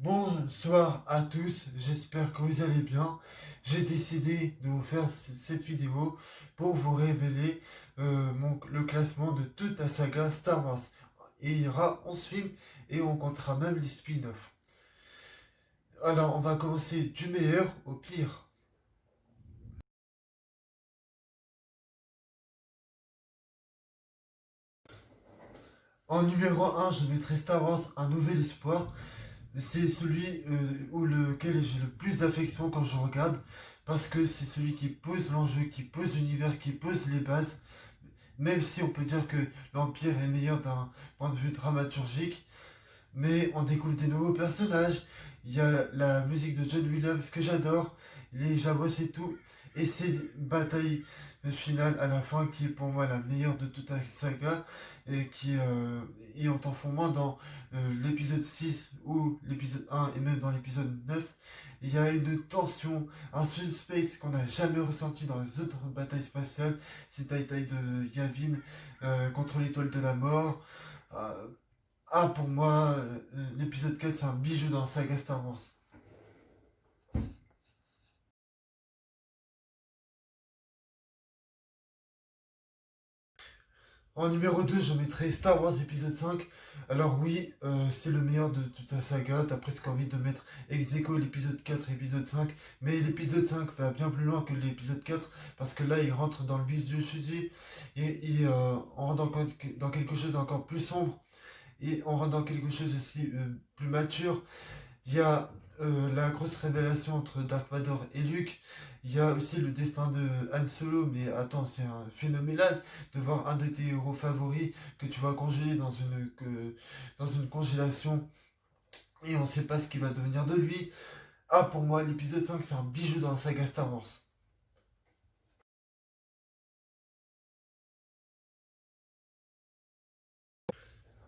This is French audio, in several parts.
Bonsoir à tous, j'espère que vous allez bien. J'ai décidé de vous faire cette vidéo pour vous révéler le classement de toute la saga Star Wars. Il y aura 11 films et on comptera même les spin-offs. Alors on va commencer du meilleur au pire. En numéro 1, je mettrai Star Wars Un Nouvel Espoir. C'est celui où lequel j'ai le plus d'affection quand je regarde, parce que c'est celui qui pose l'enjeu, qui pose l'univers, qui pose les bases. Même si on peut dire que l'Empire est meilleur d'un point de vue dramaturgique, mais on découvre des nouveaux personnages. Il y a la musique de John Williams que j'adore, les Jawas et tout, et c'est bataille finale à la fin qui est pour moi la meilleure de toute la saga et qui est en fondement dans l'épisode 6 ou l'épisode 1 et même dans l'épisode 9. Il y a une tension, un suspense qu'on n'a jamais ressenti dans les autres batailles spatiales. C'est la bataille de Yavin contre l'étoile de la mort. Euh, pour moi, l'épisode 4, c'est un bijou dans la saga Star Wars. En numéro 2, je mettrai Star Wars épisode 5. Alors oui, c'est le meilleur de toute sa saga. T'as presque envie de mettre ex aequo l'épisode 4 et l'épisode 5. Mais l'épisode 5 va bien plus loin que l'épisode 4. Parce que là, il rentre dans le vif du sujet. Et on rentre dans quelque chose d'encore plus sombre. Et on rentre dans quelque chose aussi plus mature. Il y a la grosse révélation entre Dark Vador et Luke. Il y a aussi le destin de Han Solo. Mais attends, c'est phénoménal de voir un de tes héros favoris que tu vas congeler dans une congélation et on ne sait pas ce qui va devenir de lui. Pour moi, l'épisode 5, c'est un bijou dans la saga Star Wars.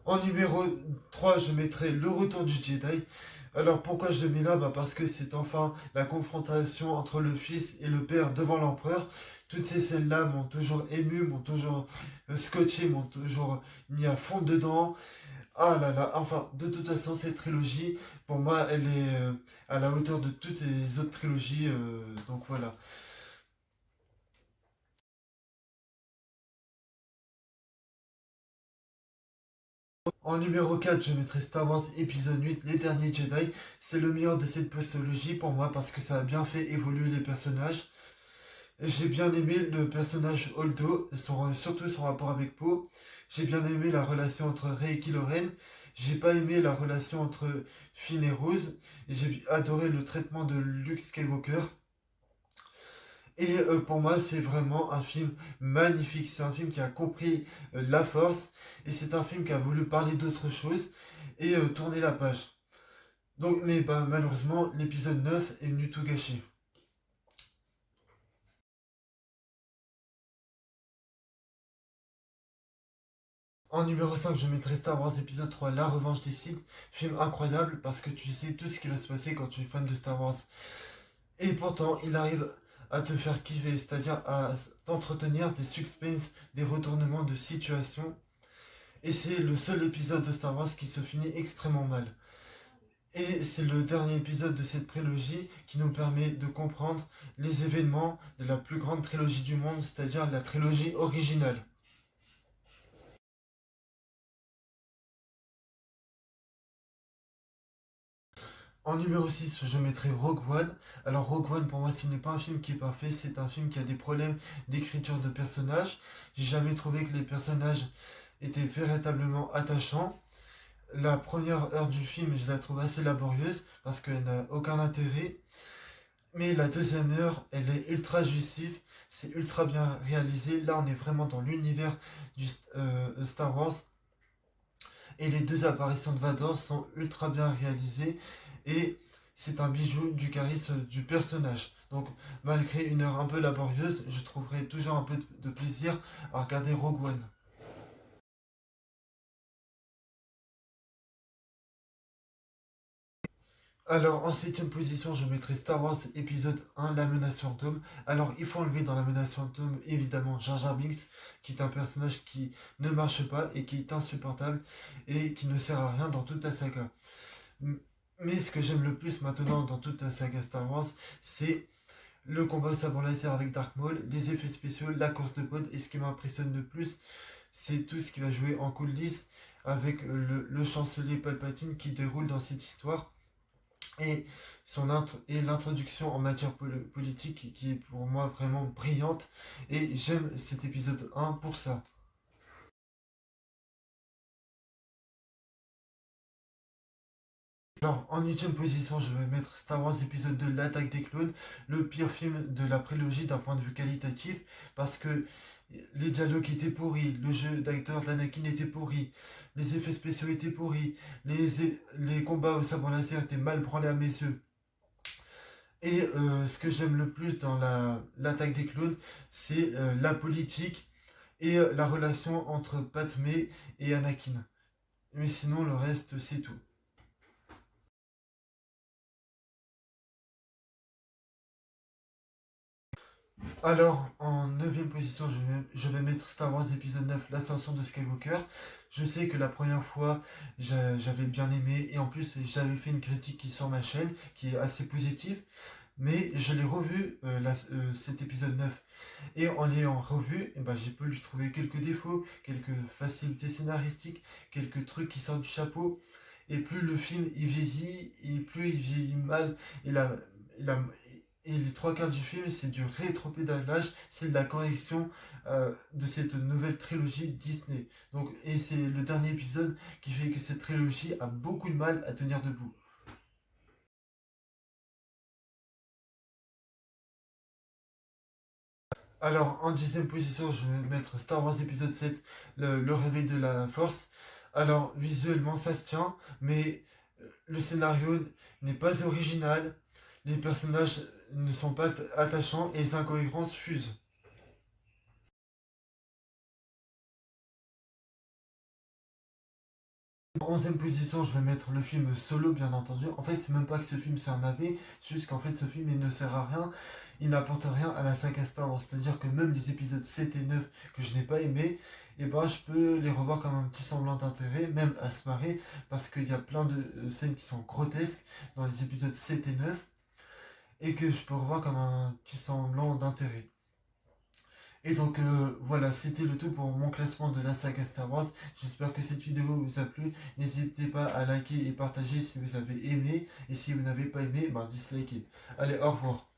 En numéro 3, je mettrai Le Retour du Jedi. Alors pourquoi je le mets là? Parce que c'est enfin la confrontation entre le fils et le père devant l'empereur. Toutes ces scènes-là m'ont toujours ému, m'ont toujours scotché, m'ont toujours mis à fond dedans. Ah là là, enfin, de toute façon, cette trilogie, pour moi, elle est à la hauteur de toutes les autres trilogies. Donc voilà. En numéro 4, je mettrai Star Wars épisode 8, Les Derniers Jedi. C'est le meilleur de cette postologie pour moi parce que ça a bien fait évoluer les personnages. J'ai bien aimé le personnage Holdo, surtout son rapport avec Poe. J'ai bien aimé la relation entre Rey et Kylo Ren. J'ai pas aimé la relation entre Finn et Rose. Et j'ai adoré le traitement de Luke Skywalker. Et pour moi, c'est vraiment un film magnifique. C'est un film qui a compris la force. Et c'est un film qui a voulu parler d'autre chose et tourner la page. Donc, mais bah, malheureusement, l'épisode 9 est venu tout gâcher. En numéro 5, je mettrai Star Wars épisode 3, La Revanche des Sith. Film incroyable parce que tu sais tout ce qui va se passer quand tu es fan de Star Wars. Et pourtant, il arrive à te faire kiffer, c'est-à-dire à t'entretenir des suspens, des retournements de situation. Et c'est le seul épisode de Star Wars qui se finit extrêmement mal. Et c'est le dernier épisode de cette prélogie qui nous permet de comprendre les événements de la plus grande trilogie du monde, c'est-à-dire la trilogie originale. En numéro 6, je mettrai Rogue One. Alors Rogue One, pour moi, ce n'est pas un film qui est parfait, c'est un film qui a des problèmes d'écriture de personnages. J'ai jamais trouvé que les personnages étaient véritablement attachants. La première heure du film, je la trouve assez laborieuse parce qu'elle n'a aucun intérêt. Mais la deuxième heure, elle est ultra jouissive, c'est ultra bien réalisé. Là, on est vraiment dans l'univers du Star Wars. Et les deux apparitions de Vador sont ultra bien réalisées. Et c'est un bijou du charisme du personnage. Donc, malgré une heure un peu laborieuse, je trouverai toujours un peu de plaisir à regarder Rogue One. Alors, en septième position, je mettrai Star Wars épisode 1, La menace fantôme. Alors, il faut enlever dans La menace fantôme, évidemment, Jar Jar Binks, qui est un personnage qui ne marche pas et qui est insupportable et qui ne sert à rien dans toute la saga. Mais ce que j'aime le plus maintenant dans toute la saga Star Wars, c'est le combat au sabre laser avec Dark Maul, les effets spéciaux, la course de pod, et ce qui m'impressionne le plus, c'est tout ce qui va jouer en coulisses avec le chancelier Palpatine qui déroule dans cette histoire et et l'introduction en matière politique qui est pour moi vraiment brillante et j'aime cet épisode 1 pour ça. Alors, en 8ème position, je vais mettre Star Wars épisode 2, l'attaque des clones, le pire film de la prélogie d'un point de vue qualitatif, parce que les dialogues étaient pourris, le jeu d'acteur d'Anakin était pourri, les effets spéciaux étaient pourris, les combats au sabre laser étaient mal branlés à mes yeux. Et ce que j'aime le plus dans l'attaque des clones, c'est la politique et la relation entre Padmé et Anakin. Mais sinon, le reste, c'est tout. Alors, en 9ème position, je vais mettre Star Wars épisode 9, l'ascension de Skywalker. Je sais que la première fois, j'avais bien aimé, et en plus, j'avais fait une critique qui est sur ma chaîne, qui est assez positive, mais je l'ai revu, cet épisode 9. Et en l'ayant revu, eh ben, j'ai pu lui trouver quelques défauts, quelques facilités scénaristiques, quelques trucs qui sortent du chapeau. Et plus le film il vieillit, et plus il vieillit mal. Et, la- et les trois quarts du film, c'est du rétropédalage, c'est de la correction de cette nouvelle trilogie Disney. Donc, et c'est le dernier épisode qui fait que cette trilogie a beaucoup de mal à tenir debout. Alors, en 10ème position, je vais mettre Star Wars épisode 7, le réveil de la force. Alors, visuellement, ça se tient, mais le scénario n'est pas original, les personnages ne sont pas attachants et les incohérences fusent. 11ème position, je vais mettre le film Solo, bien entendu. En fait, c'est même pas que ce film c'est un navet, c'est juste qu'en fait, ce film il ne sert à rien, il n'apporte rien à la saga Star Wars. C'est-à-dire que même les épisodes 7 et 9 que je n'ai pas aimé, et ben je peux les revoir comme un petit semblant d'intérêt, même à se marrer, parce qu'il y a plein de scènes qui sont grotesques dans les épisodes 7 et 9, et que je peux revoir comme un petit semblant d'intérêt. Et donc voilà, c'était le tout pour mon classement de la saga Star Wars. J'espère que cette vidéo vous a plu. N'hésitez pas à liker et partager si vous avez aimé. Et si vous n'avez pas aimé, ben dislikez. Allez, au revoir.